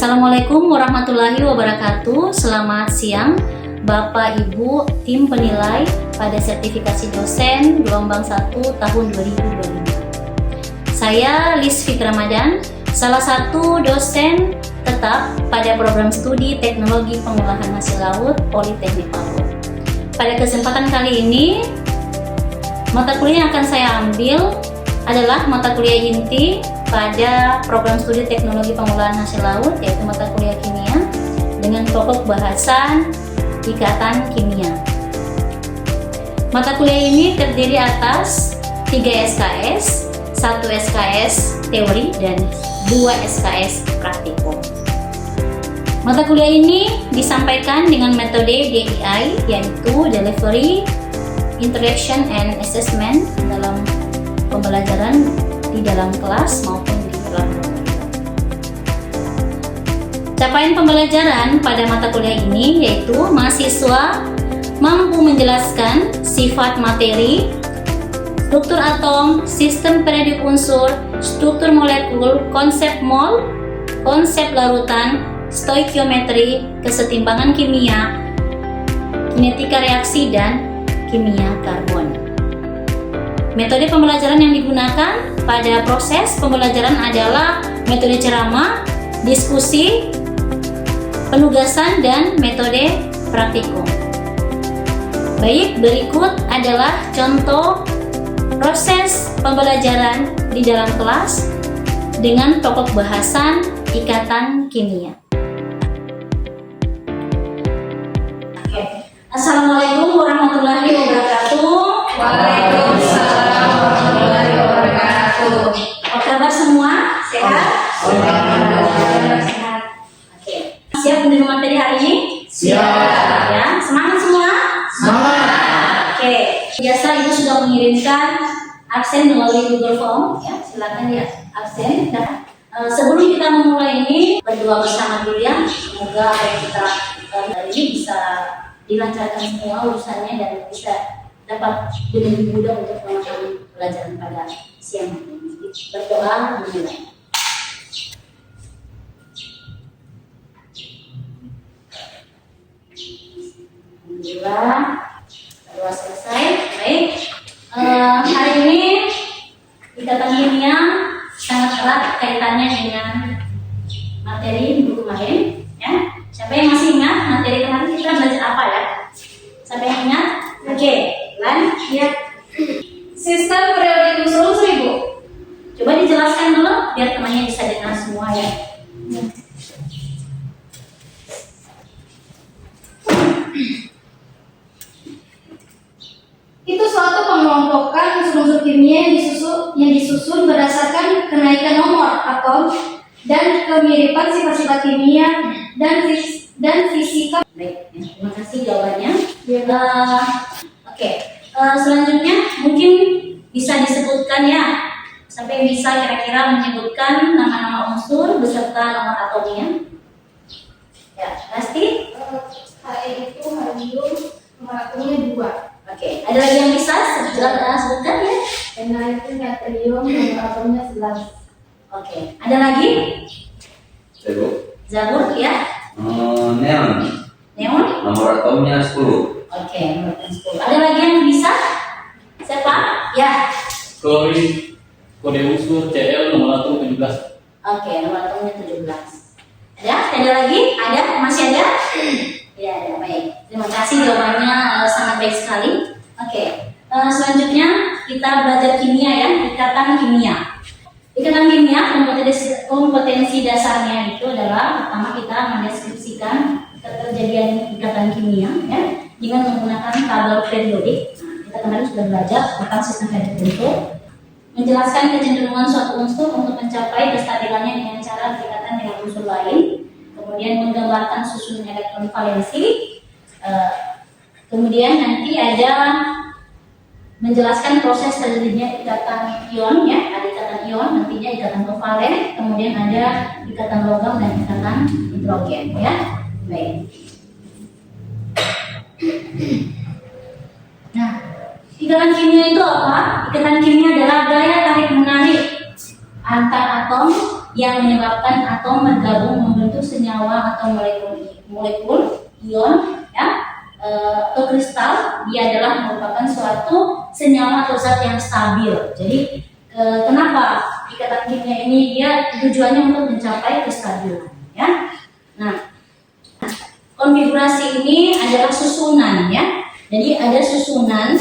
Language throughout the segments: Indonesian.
Assalamualaikum warahmatullahi wabarakatuh. Selamat siang Bapak Ibu tim penilai pada sertifikasi dosen gelombang 1 tahun 2022. Saya Lis Fik Ramadan, salah satu dosen tetap pada program studi Teknologi Pengolahan Hasil Laut Politeknik Palu. Pada kesempatan kali ini, mata kuliah yang akan saya ambil adalah mata kuliah inti pada program studi Teknologi Pengolahan Hasil Laut, yaitu mata kuliah kimia dengan pokok bahasan ikatan kimia. Mata kuliah ini terdiri atas 3 SKS, 1 SKS teori dan 2 SKS praktikum. Mata kuliah ini disampaikan dengan metode DEI, yaitu Delivery, Interaction and Assessment dalam pembelajaran di dalam kelas maupun di luar. Capaian pembelajaran pada mata kuliah ini yaitu mahasiswa mampu menjelaskan sifat materi, struktur atom, sistem periodik unsur, struktur molekul, konsep mol, konsep larutan, stoikiometri, kesetimbangan kimia, kinetika reaksi, dan kimia karbon. Metode pembelajaran yang digunakan pada proses pembelajaran adalah metode ceramah, diskusi, penugasan, dan metode praktikum. Baik, berikut adalah contoh proses pembelajaran di dalam kelas dengan pokok bahasan ikatan kimia. Assalamualaikum warahmatullahi wabarakatuh. Waalaikumsalam warahmatullahi wabarakatuh. Apa kabar semua? Sehat? Sehat. Oke. Siap menerima materi hari ini? Siap. Ya, semangat semua? Semangat. Oke. Biasa Ibu sudah mengirimkan absen melalui Google Form. Ya, silakan ya absen. Nah, sebelum kita memulai ini, berdoa bersama dulu ya. Semoga apa yang kita hari ini bisa dilancarkan semua urusannya dan bisa dapat lebih mudah untuk memahami pelajaran pada siang hari ini. Berdoa dimulai. Alhamdulillah, doa selesai. Baik, hari ini ikatan kimia sangat erat kaitannya dengan materi minggu kemarin. Ya, siapa yang masih ingat materi kemarin kita belajar apa ya? Siapa yang ingat? Oke, lihat Sistem periodik unsur, Ibu. coba dijelaskan dulu biar temannya bisa dengar semua ya. Itu suatu pengelompokan unsur-unsur kimia yang disusun berdasarkan kenaikan nomor atom dan kemiripan sifat-sifat kimia dan fisika. Baik, ya, terima kasih jawabannya. Oke, selanjutnya mungkin bisa disebutkan ya. Siapa yang bisa kira-kira menyebutkan nama-nama unsur beserta nomor atomnya? Ya, pasti. He itu helium, nomor atomnya 2. Oke, ada lagi yang bisa sebutkan ya? Na itu natrium, nomor atomnya 11. Oke, ada lagi? Zabur ya? Neon, Neon? nomor atomnya 10. Oke, nomor atom 10. Ada lagi yang bisa? Siapa? Ya. Klorin, kode unsur Cl, nomor atom 17. Oke, nomor atomnya 17. Ada lagi? Ada? Masih ada? Ya, ada. Baik. Terima kasih jawabannya sangat baik sekali. Oke. Selanjutnya kita belajar kimia ya, ikatan kimia. Ikatan kimia kompetensi dasarnya itu adalah pertama kita mendeskripsikan keterjadian ikatan kimia ya dengan menggunakan tabel periodik. Nah, kita kemarin sudah belajar tentang sistem periodik bentuk, menjelaskan kecenderungan suatu unsur untuk mencapai kestabilannya dengan cara berikatan dengan unsur lain, kemudian menggambarkan susunan elektron valensi, kemudian nanti ada menjelaskan proses terjadinya ikatan ion ya, ada ikatan ion, nantinya ikatan kovalen, kemudian ada ikatan logam dan ikatan hidrogen ya. Baik. Nah, ikatan kimia itu apa? Ikatan kimia adalah gaya tarik menarik antar atom yang menyebabkan atom bergabung membentuk senyawa atau molekul ion, ya, atau kristal. Dia adalah merupakan suatu senyawa atau zat yang stabil. Jadi kenapa ikatan kimia ini dia tujuannya untuk mencapai kestabilan, ya. Nah, konfigurasi ini adalah susunan, ya. Jadi ada susunan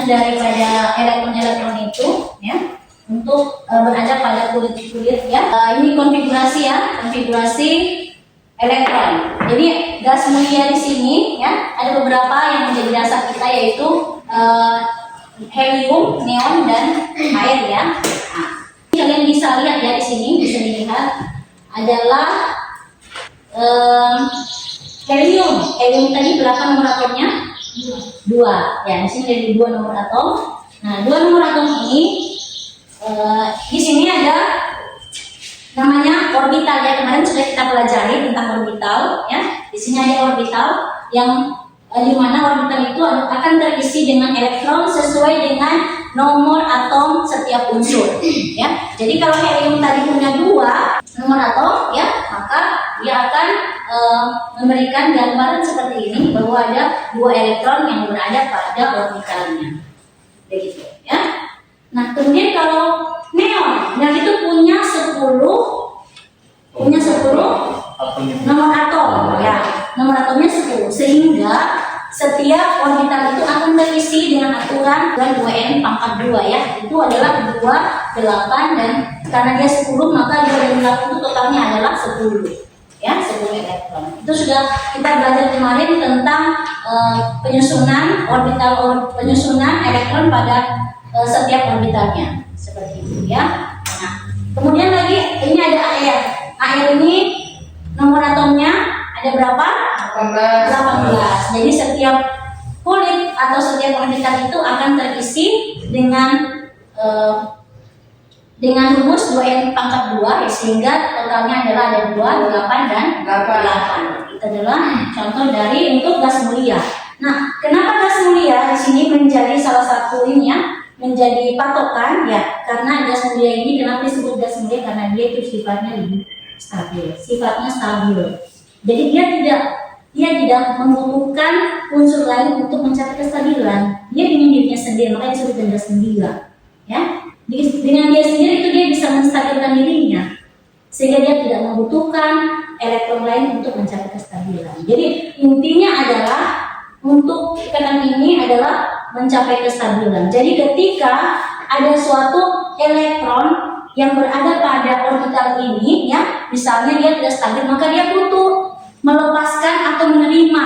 daripada elektron-elektron itu, ya, untuk berada pada kulit-kulit, ya. Ini konfigurasi, ya, konfigurasi elektron. Jadi gas mulia di sini, ya, ada beberapa yang menjadi dasar kita, yaitu helium, neon, dan air, ya. Nah, kalian bisa lihat, ya, di sini bisa dilihat adalah helium. Helium tadi berapa nomor atomnya? 2. Ya, di sini ada 2 nomor atom. Nah, 2 nomor atom ini di sini ada namanya orbital, ya. Kemarin sudah kita pelajari tentang orbital, ya. Di sini ada orbital yang di mana orbital itu akan terisi dengan elektron sesuai dengan nomor atom setiap unsur, ya. Jadi kalau helium tadi punya 2 nomor atom, ya, maka dia akan memberikan gambaran seperti ini bahwa ada 2 elektron yang berada pada orbitalnya, begitu, ya. Nah, kemudian kalau neon yang itu punya 10 nomor atom, ya, nomor atomnya 10, sehingga setiap orbital itu akan terisi dengan aturan 2n pangkat 2, ya. Itu adalah 2, 8, dan karena dia 10 maka 2 dan 8 itu totalnya adalah 10, ya, 10 elektron. Itu sudah kita belajar kemarin tentang penyusunan elektron pada setiap orbitalnya, seperti itu, ya. Nah, kemudian lagi ini ada air. Air ini nomor atomnya ada berapa? 18. Jadi setiap kulit atau setiap orbital itu akan terisi dengan rumus 2n pangkat 2, ya, sehingga totalnya adalah ada 2, 8, dan 8. Itu adalah contoh dari untuk gas mulia. Nah, kenapa gas mulia di sini menjadi salah satu ini, ya, menjadi patokan, ya, karena gas mulia ini kenapa disebut gas mulia? Karena dia itu sifatnya lebih stabil, Jadi dia tidak membutuhkan unsur lain untuk mencapai kestabilan. Dia dengan dirinya sendiri, makanya disebut gas mulia, ya. Dengan dia sendiri itu dia bisa menstabilkan dirinya, sehingga dia tidak membutuhkan elektron lain untuk mencapai kestabilan. Jadi intinya adalah untuk ikatan ini adalah mencapai kestabilan. Jadi ketika ada suatu elektron yang berada pada orbital ini, ya, misalnya dia tidak stabil, maka dia butuh melepaskan atau menerima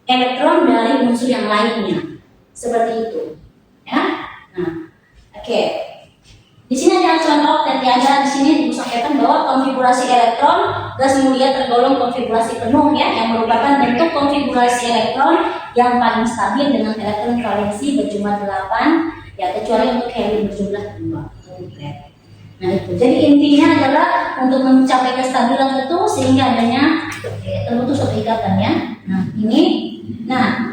elektron dari unsur yang lainnya, seperti itu, ya. Nah, oke. Di sini ada contoh, dan ada di sini disampaikan bahwa konfigurasi elektron gas mulia tergolong konfigurasi penuh, ya, yang merupakan bentuk konfigurasi elektron yang paling stabil dengan elektron valensi berjumlah 8, ya, kecuali untuk helium berjumlah 2. Nah, itu. Jadi intinya adalah untuk mencapai kestabilan itu sehingga adanya terputus ikatannya. Nah, ini. Nah,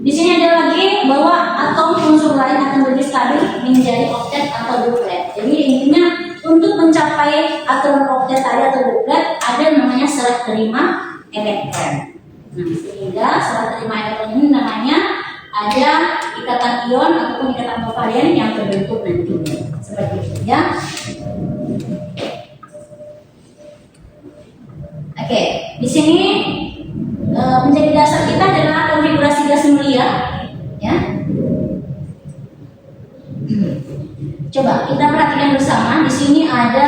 di sini ada lagi bahwa atom unsur lain akan lebih stabil menjadi oktet atau duplet. Jadi intinya untuk mencapai aturan oktet tadi atau duplet ada namanya serah terima elektron. Nah, sehingga serah terima elektron ini namanya ada ikatan ion ataupun ikatan kovalen yang terbentuk nantinya, seperti itu, ya. Oke, di sini menjadi dasar kita adalah konfigurasi gas mulia, ya. Coba kita perhatikan bersama. Di sini ada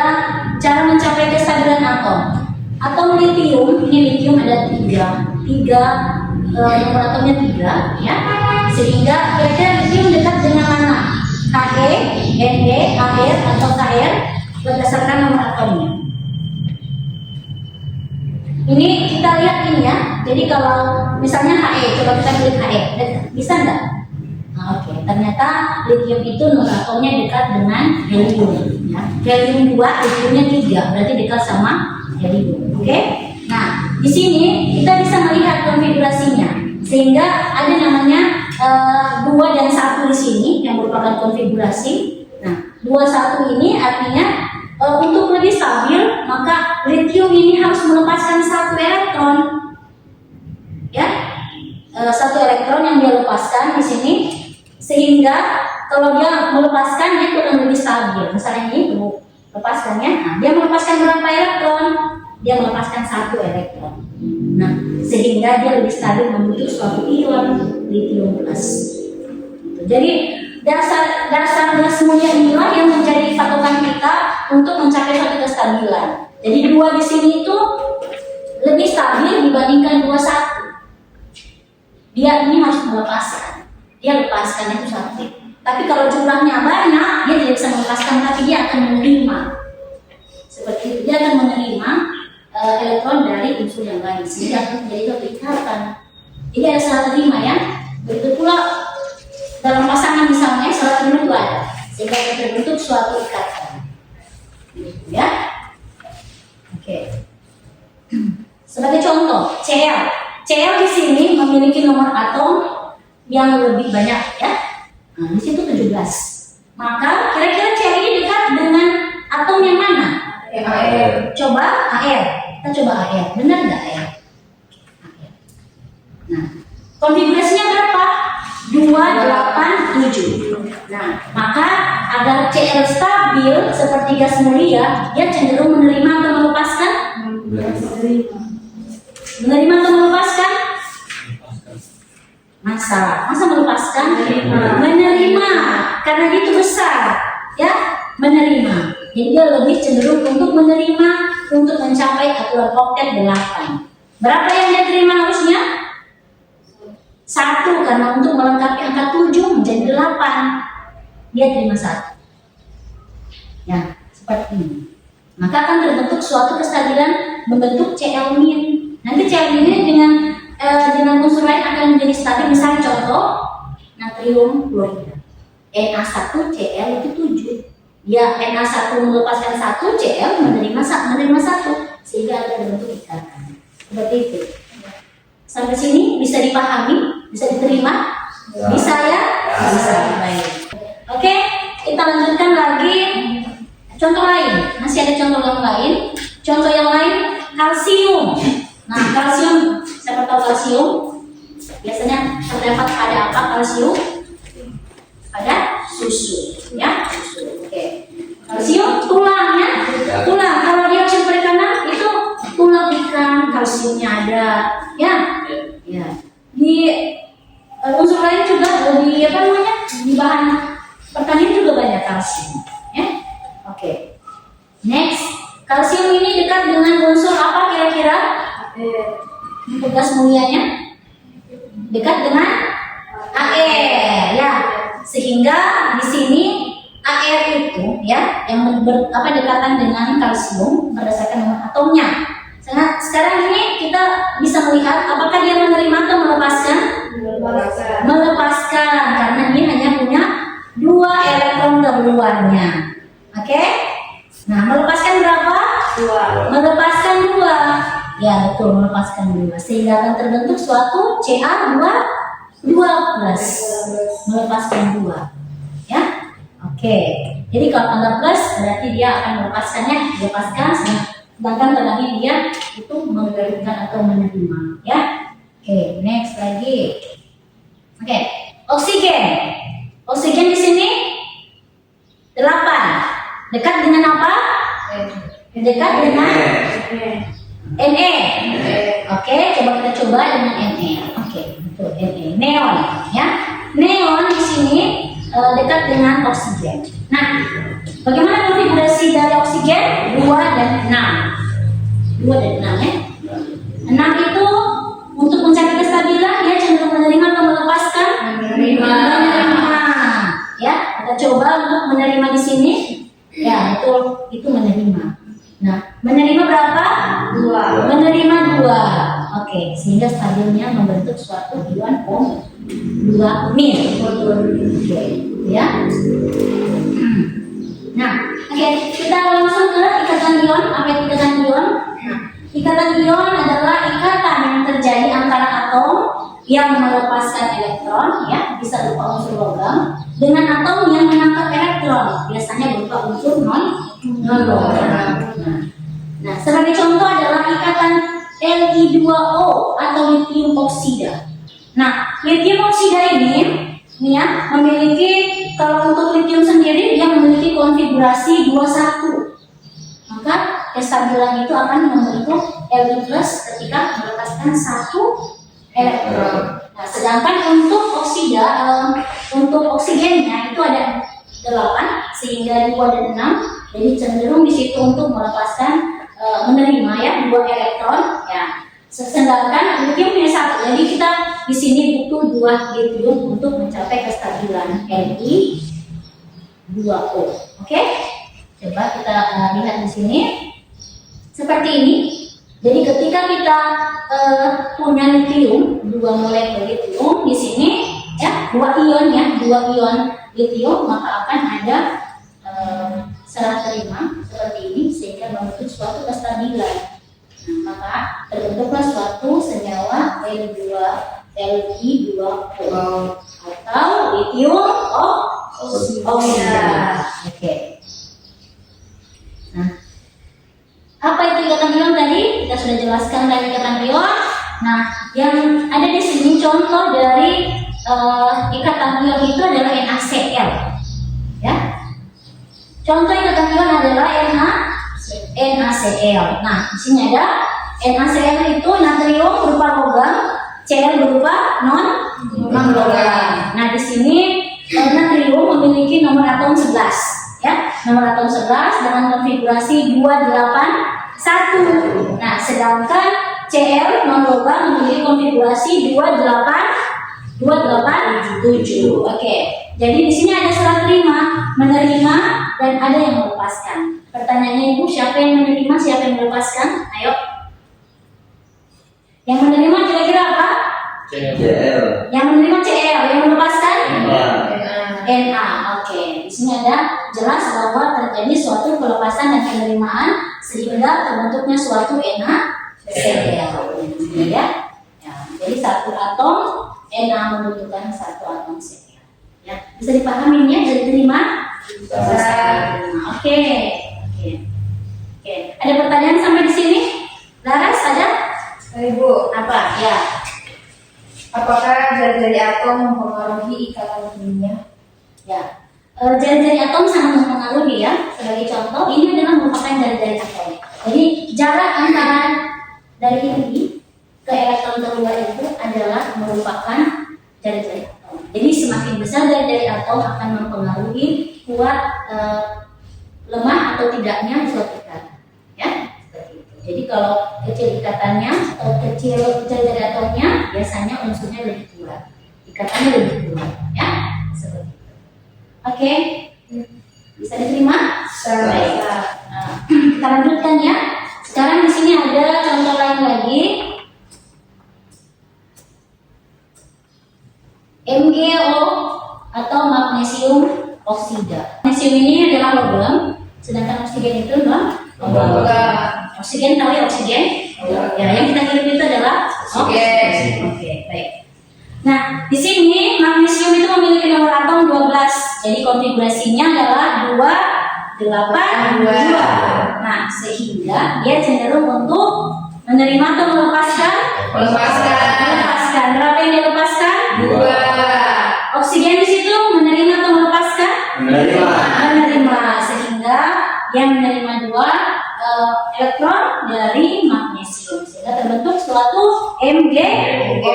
cara mencapai kestabilan atom. Atom litium, ini litium ada 3 nomor atomnya 3, ya. Sehingga kira-kira litium dekat dengan mana? He, Ne, air atau Kr berdasarkan nomor atomnya. Ini kita lihat ini, ya. Jadi kalau misalnya He, coba kita klik He, bisa nggak? Nah, oke. Ternyata litium itu nomor atomnya dekat dengan helium, ya. Helium 2, litiumnya 3, berarti dekat sama helium. Oke. Nah, di sini kita bisa melihat konfigurasinya, sehingga ada namanya 2 dan 1 di sini yang merupakan konfigurasi. Nah, 2, 1 ini artinya untuk litium ini harus melepaskan satu elektron, ya, satu elektron yang dia lepaskan di sini, sehingga kalau dia melepaskan dia itu akan lebih stabil. Misalnya ini lepaskannya, nah, dia melepaskan berapa elektron? Dia melepaskan satu elektron. Nah, sehingga dia lebih stabil membentuk suatu ion litium plus. Jadi dasar gas mulia inilah yang menjadi patokan kita untuk mencapai suatu kestabilan. Jadi 2 di sini itu lebih stabil dibandingkan 21. Dia ini harus melepaskan. Dia lepaskan itu satu. Tapi kalau jumlahnya banyak, dia tidak bisa melepaskan, tapi dia akan menerima. Seperti itu, dia akan menerima elektron dari unsur yang lain, sehingga akan menjadi suatu ikatan. Jadi ada salah terima ya. Begitu pula dalam pasangan misalnya salah terima itu ada, sehingga akan terbentuk suatu ikatan. Gitu ya. Oke. Sebagai contoh, Cl. Cl di sini memiliki nomor atom yang lebih banyak ya. Nah, di situ 17. Maka kira-kira Cl ini dekat dengan atom yang mana? Air. Coba Ar. Kita coba Ar. Benar nggak Ar? Nah, konfigurasinya berapa? 2, 8, 7. Nah, maka agar Cl stabil seperti gas mulia, dia cenderung menerima atau melepaskan? Menerima atau melepaskan? Masa melepaskan? Menerima, karena dia itu besar, ya, menerima. Jadi dia lebih cenderung untuk menerima, untuk mencapai aturan oktet 8. Berapa yang dia terima harusnya? 1, karena untuk melengkapi angka 7 menjadi 8, dia terima 1. Ya, seperti ini. Maka akan terbentuk suatu kestabilan membentuk Cl-. Nanti Cl ini dengan unsur lain akan menjadi stabil. Misalnya contoh natrium klorida, Na1Cl itu 7. Ya, Na1 melepaskan 1, Cl menerima 1, sehingga akan terbentuk ikatan. Seperti itu. Sampai sini bisa dipahami, bisa diterima, bisa ya? Bisa. Baik. Oke, kita lanjutkan lagi. Contoh lain, masih ada contoh yang lain. Contoh yang lain, kalsium. Nah, kalsium, siapa tahu kalsium? Biasanya terdapat pada apa kalsium? Pada susu, ya, susu. Oke. Kalsium tulangnya, tulang. Kalau dia oksigen perikanan itu tulang ikan, kalsiumnya ada, ya, ya. Di unsur lain juga di apa namanya? Di bahan pertanian juga banyak kalsium, ya. Oke. Next, kalsium ini dekat dengan unsur apa kira-kira? Untuk gas mulianya dekat dengan Ar, ya. Sehingga di sini Ar itu ya yang dekatan dengan kalsium berdasarkan nomor atomnya. Sekarang ini kita bisa melihat apakah dia menerima atau melepaskan? Melepaskan, karena dia hanya punya 2 elektron keluarnya. Oke? Nah, melepaskan berapa? 2. Melepaskan 2. Ya, betul, melepaskan 2. Sehingga akan terbentuk suatu Ca2 plus. Melepaskan 2. Ya? Oke. Jadi kalau tanda plus berarti dia akan melepaskan, sedangkan tandanya dia itu menggabungkan atau menerima, ya. Oke, next lagi. Oke, oksigen. Oksigen di sini 8. Dekat dengan apa? Dekat dengan Ne. Oke, coba kita coba dengan Ne. Oke, betul, Ne. Neon, ya. Neon di sini dekat dengan oksigen. Nah, bagaimana konfigurasi dari oksigen? 2 dan 6. 2 dan 6 ya. 6 itu untuk mencapai kestabilan dia cenderung menerima atau melepaskan? Menerima. Ya, kita coba untuk menerima di sini. Ya, itu menerima. Nah, menerima berapa? 2. Menerima 2. Oke, sehingga stabilnya membentuk suatu ion 2-min. Oke, ya. Nah, oke, kita langsung ke ikatan ion. Apa itu ikatan ion? Nah, ikatan ion adalah ikatan yang terjadi antara atom yang melepaskan elektron, ya, bisa berupa unsur logam, dengan atom yang menangkap elektron, biasanya berupa unsur non logam. Nah, sebagai contoh adalah ikatan Li2O atau litium oksida. Nah, litium oksida ini ya, memiliki, kalau untuk litium sendiri dia memiliki konfigurasi 21. Maka kestabilan itu akan membentuk Li+ ketika melepaskan satu elektron. Nah, sedangkan untuk oksida, untuk oksigennya itu ada 8 sehingga 2 dan 6. Jadi cenderung di situ untuk melepaskan menerima ya 2 elektron ya. Sedangkan litium punya 1. Jadi kita di sini butuh 2 litium untuk mencapai kestabilan Li2O. Oke? Coba kita lihat di sini. Seperti ini. Jadi ketika kita punya litium, 2 molekul litium di sini ya, 2 ion ya, 2 ion litium, maka akan ada serah terima seperti ini sehingga membentuk suatu kestabilan. Nah, maka terbentuklah suatu senyawa Li2O atau litium oksida. Oke. Nah, apa itu ikatan ion tadi? Kita sudah jelaskan tadi ikatan ion. Nah, yang ada di sini contoh dari ikatan ion itu adalah NaCl. Ya. Contoh ikatan ion adalah NaCl. Nah, di sini ada NaCl itu natrium berupa logam, Cl berupa non logam. Nah, di sini natrium memiliki nomor atom 11, ya. Nomor atom 11 dengan konfigurasi 281. Nah, sedangkan Cl non logam memiliki konfigurasi 287. Oke. Jadi di sini ada serah terima, menerima, dan ada yang melepaskan. Pertanyaannya Ibu, siapa yang menerima, siapa yang melepaskan? Ayo. Yang menerima kira-kira apa? CL. Yang menerima Cl, yang melepaskan? Na. Na. Oke. Di sini ada jelas bahwa terjadi suatu pelepasan dan penerimaan sehingga terbentuknya suatu NaCl. Ya. Jadi satu atom Na membutuhkan satu atom Cl. Ya, bisa dipahami ya, bisa diterima? Bisa. Oke. Ada pertanyaan sampai di sini? Laras ada? Ibu, Apa? Ya. apakah jari-jari atom mempengaruhi ikatan kimia? Ya. Jari-jari atom sangat mempengaruhi ya. Sebagai contoh, ini adalah merupakan jari-jari atom. Jadi jarak antara dari ini ke elektron terluar itu adalah merupakan jari-jari atom. Jadi semakin besar jari-jari atom akan mempengaruhi kuat lemah atau tidaknya suatu ikatan. Ya, seperti itu. Jadi kalau kecil ikatannya atau kecil jari-jari atomnya, biasanya unsurnya lebih kuat, ikatannya lebih kuat. Ya, seperti itu. Oke, bisa diterima? Baik. Kita lanjutkan ya. Sekarang di sini ada contoh lain lagi. MgO atau magnesium oksida. Magnesium ini adalah logam, sedangkan oksigen itu non logam. Oksigen tahu ya oksigen? Ya, yang kita hirup itu adalah oksigen. Oke, baik. Nah, di sini magnesium itu memiliki nomor atom 12. Jadi konfigurasinya adalah 282. Nah, sehingga dia cenderung untuk menerima atau melepaskan? Melepaskan. Berapa yang dilepaskan? 2. Oksigen di situ menerima atau melepaskan? Menerima. Sehingga yang menerima 2 elektron dari magnesium sehingga terbentuk suatu MgO.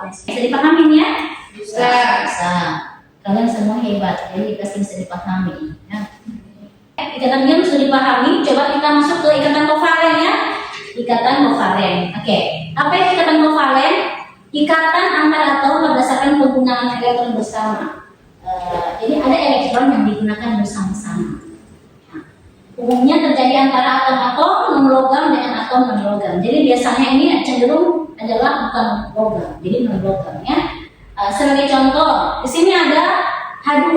Bisa dipahami ya? Bisa. Kalian semua hebat, jadi pasti bisa dipahami. Ya. Ikatan ion sudah dipahami. Coba kita masuk ke ikatan kovalen ya. Ikatan kovalen. Oke. Apa itu ikatan kovalen? Ikatan antar atom berdasarkan penggunaan elektron bersama. Jadi ada elektron yang digunakan bersama-sama. Nah, umumnya terjadi antara atom-atom non-logam dengan atom non-logam. Jadi biasanya ini cenderung adalah bukan logam, jadi non-logam ya. Sebagai contoh, di sini ada H2.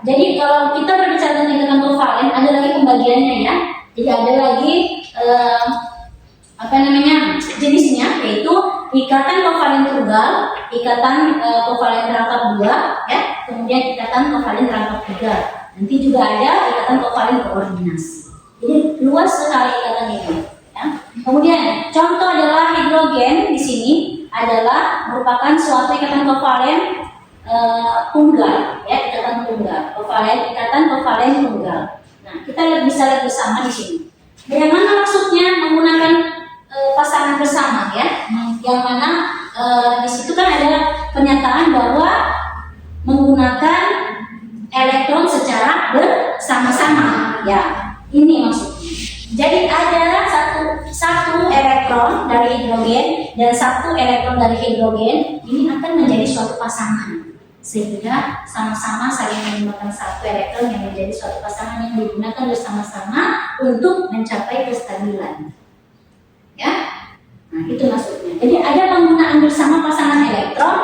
Jadi kalau kita berbicara tentang ikatan kovalen, ada lagi pembagiannya ya. Jadi ada lagi jenisnya, yaitu ikatan kovalen tunggal, ikatan kovalen rangkap 2 ya, kemudian ikatan kovalen rangkap 3. Nanti juga ada ikatan kovalen koordinasi. Jadi luas sekali ikatan ini. Ya. Kemudian contoh adalah hidrogen di sini adalah merupakan suatu ikatan kovalen tunggal, ya, ikatan tunggal, ikatan kovalen tunggal. Nah, kita bisa lihat bersama di sini. Bagaimana maksudnya menggunakan pasangan bersama, ya? Yang mana di situ kan ada pernyataan bahwa menggunakan elektron secara bersama-sama, ya. Ini maksudnya. Jadi ada satu elektron dari hidrogen dan satu elektron dari hidrogen ini akan menjadi suatu pasangan, sehingga sama-sama saling menggunakan satu elektron yang menjadi suatu pasangan yang digunakan bersama-sama untuk mencapai kestabilan. Ya, nah itu maksudnya. Jadi ada penggunaan bersama pasangan elektron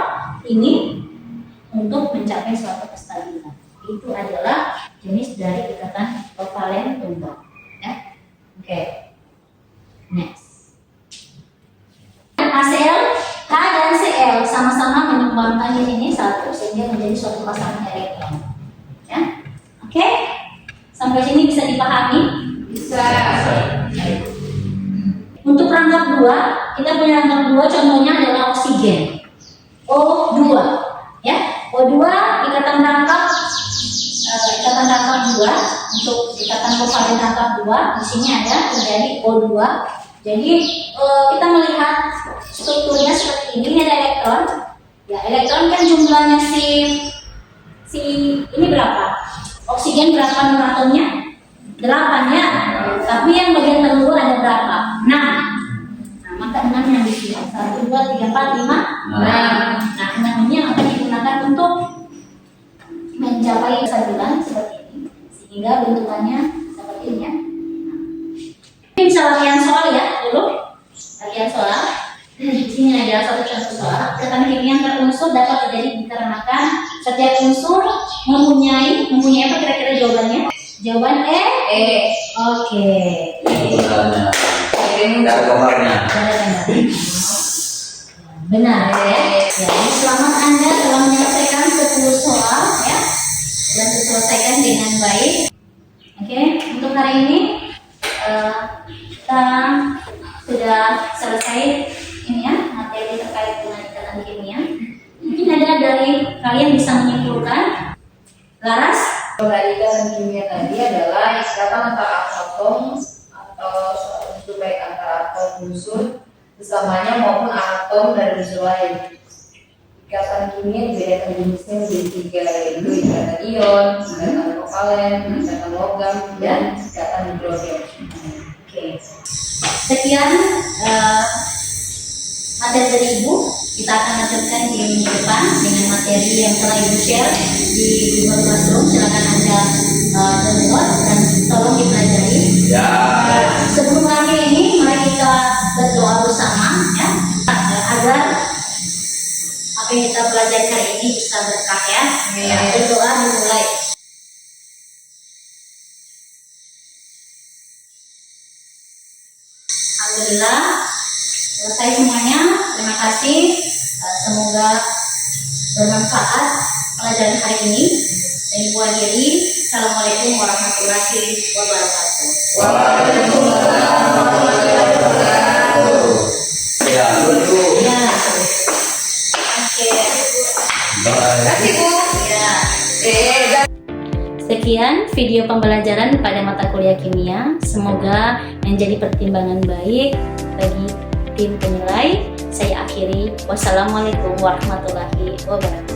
ini untuk mencapai suatu kestabilan. Itu adalah jenis dari ikatan kovalen tunggal. Ya. Oke. Next. HCl, H dan Cl sama-sama menyumbangkan di sini satu sehingga menjadi suatu pasangan elektron. Ya. Oke. Sampai sini bisa dipahami? Bisa. Untuk rangkap 2, kita punya rangkap 2 contohnya adalah oksigen. O2, ya. O2 ikatan rangkap 2 untuk ikatan kovalen rangkap 2 di sini ada terjadi O2. Jadi kita melihat strukturnya seperti ini, ada elektron. Ya, elektron kan jumlahnya si ini berapa? Oksigen berapa nomor atomnya? 8 ya. Tapi yang bagian telur ada berapa? 6. Nah, maka 6 yang di sini. 1, 2, 3, 4, 5, 6. Nah, 6 ini akan digunakan untuk mencapai kestabilan seperti ini, sehingga bentukannya seperti ini ya. Ini bisa latihan soal ya dulu, latihan soal. Di sini ada satu contoh soal. Ikatan kimia antar unsur dapat terjadi dikarenakan setiap unsur mempunyai apa kira-kira jawabannya? Jawaban E. Oke. Tidak kamarnya. Benar ya. Jadi selamat Anda telah menyelesaikan 10 soal ya, dan diselesaikan dengan baik. Oke, untuk hari ini kita sudah selesai ini ya, materi terkait dengan ikatan kimia. Mungkin ada dari kalian bisa menyimpulkan. Laras? Dari ikatan kimia tadi adalah ikatan antara atom atau suatu unsur baik antara atom unsur bersamanya maupun atom dari unsur lain. Ikatan kimia dibedakan jenisnya menjadi 3, yaitu ikatan ion, ikatan kovalen, ikatan logam, dan ikatan hidrogen. Oke. Sekian materi dari Ibu. Kita akan lanjutkan di minggu depan dengan materi yang telah Ibu share di Google Classroom. Silakan Anda download dan tolong dipelajari. Ya. Sebelum akhir ini, mari kita berdoa bersama ya, agar apa yang kita pelajari hari ini bisa berkah ya. Berdoa dimulai. Alhamdulillah selesai semuanya. Terima kasih. Semoga bermanfaat pelajaran hari ini. Dan Ibu akhiri. Assalamualaikum warahmatullahi wabarakatuh. Waalaikumsalam warahmatullahi wabarakatuh. Ya, betul. Ya. Oke. Kasih Bu. Ya. Sekian video pembelajaran pada mata kuliah kimia. Semoga menjadi pertimbangan baik bagi tim penilai. Saya akhiri. Wassalamualaikum warahmatullahi wabarakatuh.